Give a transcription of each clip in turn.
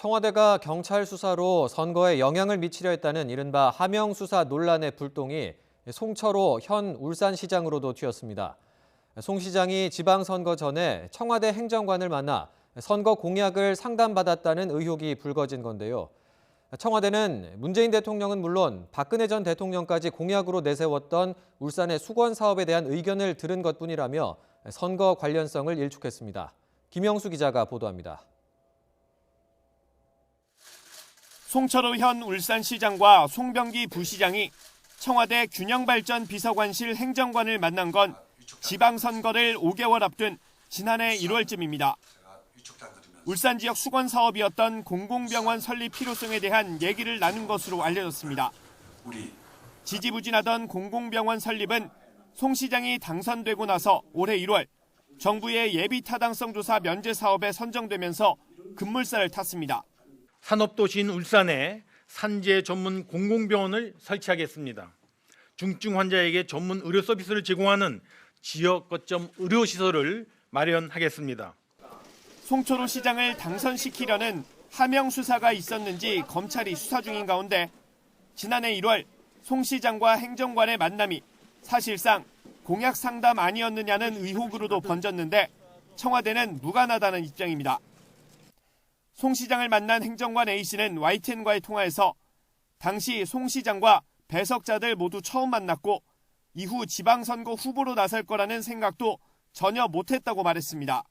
청와대가 경찰 수사로 선거에 영향을 미치려 했다는 이른바 하명 수사 논란의 불똥이 송철호 현 울산시장으로도 튀었습니다. 송 시장이 지방선거 전에 청와대 행정관을 만나 선거 공약을 상담받았다는 의혹이 불거진 건데요. 청와대는 문재인 대통령은 물론 박근혜 전 대통령까지 공약으로 내세웠던 울산의 수건 사업에 대한 의견을 들은 것뿐이라며 선거 관련성을 일축했습니다. 김영수 기자가 보도합니다. 송철호 현 울산시장과 송병기 부시장이 청와대 균형발전 비서관실 행정관을 만난 건 지방선거를 5개월 앞둔 지난해 1월쯤입니다. 울산 지역 수건 사업이었던 공공병원 설립 필요성에 대한 얘기를 나눈 것으로 알려졌습니다. 지지부진하던 공공병원 설립은 송 시장이 당선되고 나서 올해 1월 정부의 예비 타당성 조사 면제 사업에 선정되면서 급물살을 탔습니다. 산업도시인 울산에 산재 전문 공공병원을 설치하겠습니다. 중증 환자에게 전문 의료 서비스를 제공하는 지역 거점 의료시설을 마련하겠습니다. 송철호 시장을 당선시키려는 하명 수사가 있었는지 검찰이 수사 중인 가운데 지난해 1월 송 시장과 행정관의 만남이 사실상 공약 상담 아니었느냐는 의혹으로도 번졌는데 청와대는 무관하다는 입장입니다. 송 시장을 만난 행정관 A씨는 YTN과의 통화에서 당시 송 시장과 배석자들 모두 처음 만났고 이후 지방선거 후보로 나설 거라는 생각도 전혀 못했다고 말했습니다.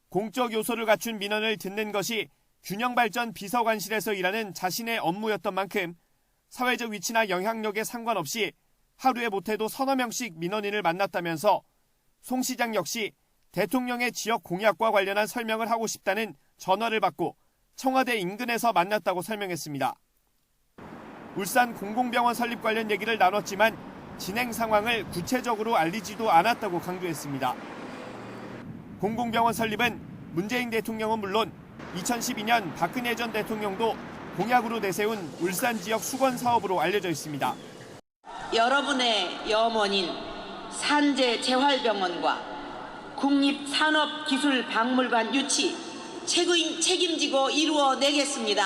공적 요소를 갖춘 민원을 듣는 것이 균형발전 비서관실에서 일하는 자신의 업무였던 만큼 사회적 위치나 영향력에 상관없이 하루에 못해도 서너 명씩 민원인을 만났다면서 송 시장 역시 대통령의 지역 공약과 관련한 설명을 하고 싶다는 전화를 받고 청와대 인근에서 만났다고 설명했습니다. 울산 공공병원 설립 관련 얘기를 나눴지만 진행 상황을 구체적으로 알리지도 않았다고 강조했습니다. 공공병원 설립은 문재인 대통령은 물론 2012년 박근혜 전 대통령도 공약으로 내세운 울산 지역 수건 사업으로 알려져 있습니다. 여러분의 염원인 산재 재활병원과 국립산업기술박물관 유치 책임지고 이루어내겠습니다.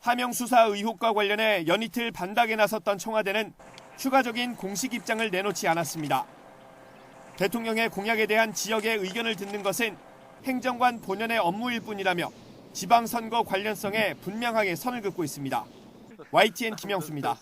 하명 수사 의혹과 관련해 연이틀 반박에 나섰던 청와대는 추가적인 공식 입장을 내놓지 않았습니다. 대통령의 공약에 대한 지역의 의견을 듣는 것은 행정관 본연의 업무일 뿐이라며 지방선거 관련성에 분명하게 선을 긋고 있습니다. YTN 김영수입니다.